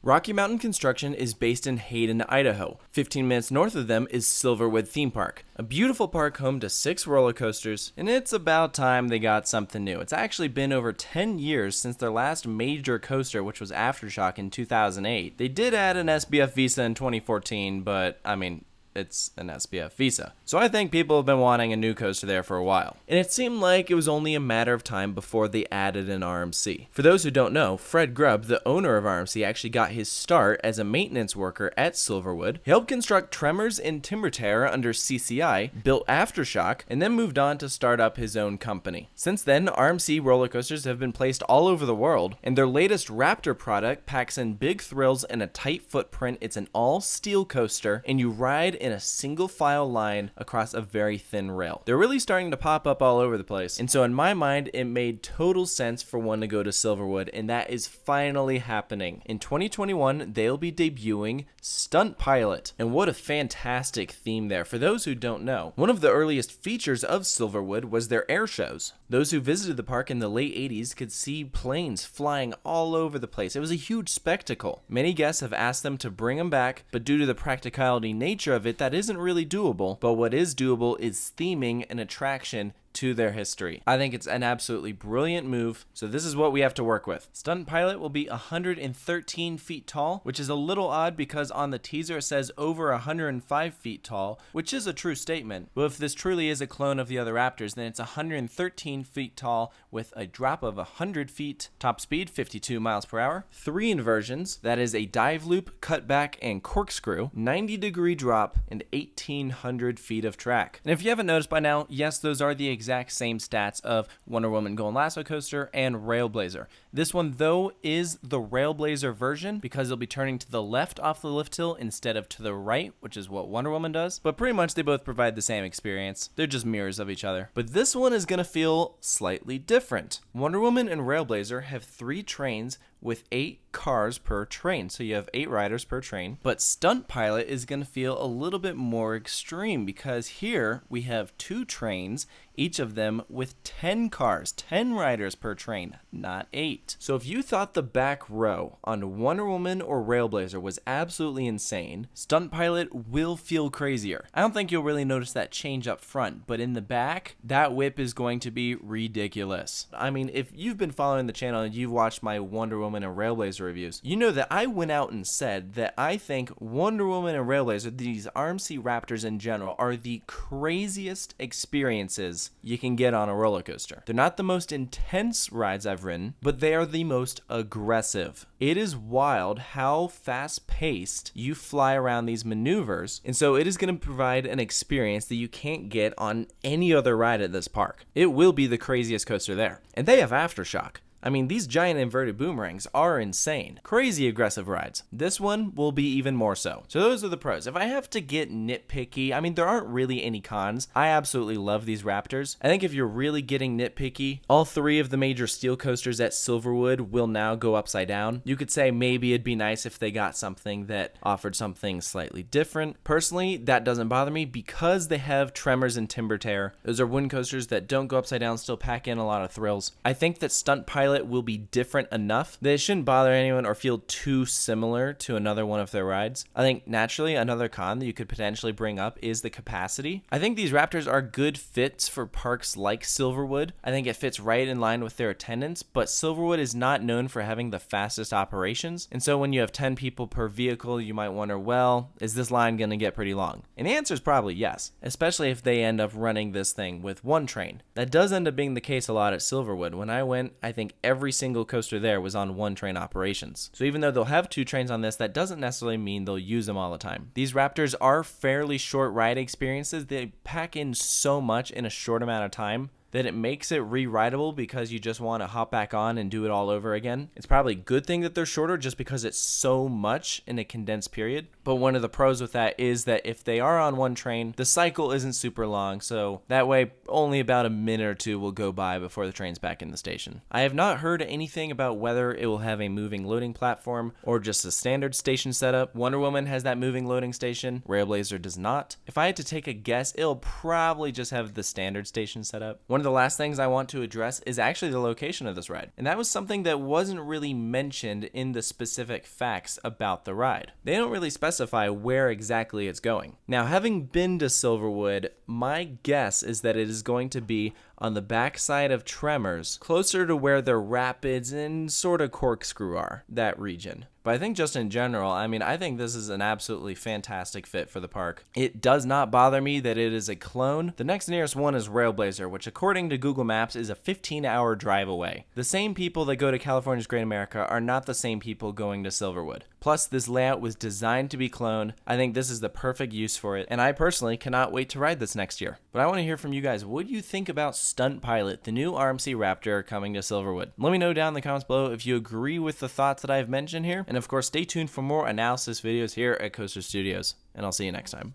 Rocky Mountain Construction is based in Hayden, Idaho. 15 minutes north of them is Silverwood Theme Park, a beautiful park home to 6 roller coasters, and it's about time they got something new. It's actually been over 10 years since their last major coaster, which was Aftershock in 2008. They did add an SBF Visa in 2014, but I mean, it's an SBF Visa. So I think people have been wanting a new coaster there for a while. And it seemed like it was only a matter of time before they added an RMC. For those who don't know, Fred Grubb, the owner of RMC, actually got his start as a maintenance worker at Silverwood. He helped construct Tremors and Timber Terror under CCI, built Aftershock, and then moved on to start up his own company. Since then, RMC roller coasters have been placed all over the world, and their latest Raptor product packs in big thrills and a tight footprint. It's an all-steel coaster, and you ride in a single file line across a very thin rail. They're really starting to pop up all over the place, and so in my mind it made total sense for one to go to Silverwood, and that is finally happening. In 2021 they'll be debuting Stunt Pilot, and what a fantastic theme there. For those who don't know, one of the earliest features of Silverwood was their air shows. Those who visited the park in the late 80s could see planes flying all over the place. It was a huge spectacle. Many guests have asked them to bring them back, but due to the practicality nature of it, that isn't really doable. But what is doable is theming an attraction to their history. I think it's an absolutely brilliant move, so this is what we have to work with. Stunt Pilot will be 113 feet tall, which is a little odd because on the teaser it says over 105 feet tall, which is a true statement. But if this truly is a clone of the other Raptors, then it's 113 feet tall with a drop of 100 feet, top speed 52 miles per hour, 3 inversions, that is a dive loop, cutback, and corkscrew, 90-degree drop, and 1,800 feet of track. And if you haven't noticed by now, yes, those are the exact same stats of Wonder Woman Golden Lasso Coaster and Railblazer. This one, though, is the Railblazer version because it'll be turning to the left off the lift hill instead of to the right, which is what Wonder Woman does. But pretty much they both provide the same experience. They're just mirrors of each other. But this one is going to feel slightly different. Wonder Woman and Railblazer have 3 trains with 8 cars per train, so you have 8 riders per train. But Stunt Pilot is going to feel a little bit more extreme because here we have 2 trains, each of them with 10 cars, 10 riders per train, not 8. So if you thought the back row on Wonder Woman or Railblazer was absolutely insane, Stunt Pilot will feel crazier. I don't think you'll really notice that change up front, but in the back, that whip is going to be ridiculous. I mean, if you've been following the channel and you've watched my Wonder Woman and Railblazer reviews, you know that I went out and said that I think Wonder Woman and Railblazer, these RMC Raptors in general, are the craziest experiences you can get on a roller coaster. They're not the most intense rides I've ridden, but they are the most aggressive. It is wild how fast-paced you fly around these maneuvers, and so it is going to provide an experience that you can't get on any other ride at this park. It will be the craziest coaster there. And they have Aftershock. I mean, these giant inverted boomerangs are insane. Crazy aggressive rides. This one will be even more so. So those are the pros. If I have to get nitpicky, I mean, there aren't really any cons. I absolutely love these Raptors. I think if you're really getting nitpicky, all 3 of the major steel coasters at Silverwood will now go upside down. You could say maybe it'd be nice if they got something that offered something slightly different. Personally, that doesn't bother me because they have Tremors and Timber Terror. Those are wind coasters that don't go upside down, still pack in a lot of thrills. I think that Stunt Pilot will be different enough that it shouldn't bother anyone or feel too similar to another one of their rides. I think naturally another con that you could potentially bring up is the capacity. I think these Raptors are good fits for parks like Silverwood. I think it fits right in line with their attendance, but Silverwood is not known for having the fastest operations. And so when you have 10 people per vehicle, you might wonder, well, is this line going to get pretty long? And the answer is probably yes, especially if they end up running this thing with 1 train. That does end up being the case a lot at Silverwood. When I went, I think every single coaster there was on 1 train operations. So even though they'll have 2 trains on this, that doesn't necessarily mean they'll use them all the time. These Raptors are fairly short ride experiences. They pack in so much in a short amount of time that it makes it re-rideable because you just want to hop back on and do it all over again. It's probably a good thing that they're shorter just because it's so much in a condensed period. But one of the pros with that is that if they are on 1 train, the cycle isn't super long, so that way only about a minute or 2 will go by before the train's back in the station. I have not heard anything about whether it will have a moving loading platform or just a standard station setup. Wonder Woman has that moving loading station. Railblazer does not. If I had to take a guess, it'll probably just have the standard station setup. One One of the last things I want to address is actually the location of this ride, and that was something that wasn't really mentioned in the specific facts about the ride. They don't really specify where exactly it's going. Now, having been to Silverwood, my guess is that it is going to be on the backside of Tremors, closer to where the rapids and sort of Corkscrew are, that region. But I think just in general, I think this is an absolutely fantastic fit for the park. It does not bother me that it is a clone. The next nearest one is Railblazer, which according to Google Maps is a 15-hour drive away. The same people that go to California's Great America are not the same people going to Silverwood. Plus, this layout was designed to be cloned. I think this is the perfect use for it, and I personally cannot wait to ride this next year. But I want to hear from you guys. What do you think about Stunt Pilot, the new RMC Raptor coming to Silverwood? Let me know down in the comments below if you agree with the thoughts that I've mentioned here. And of course, stay tuned for more analysis videos here at Coaster Studios. And I'll see you next time.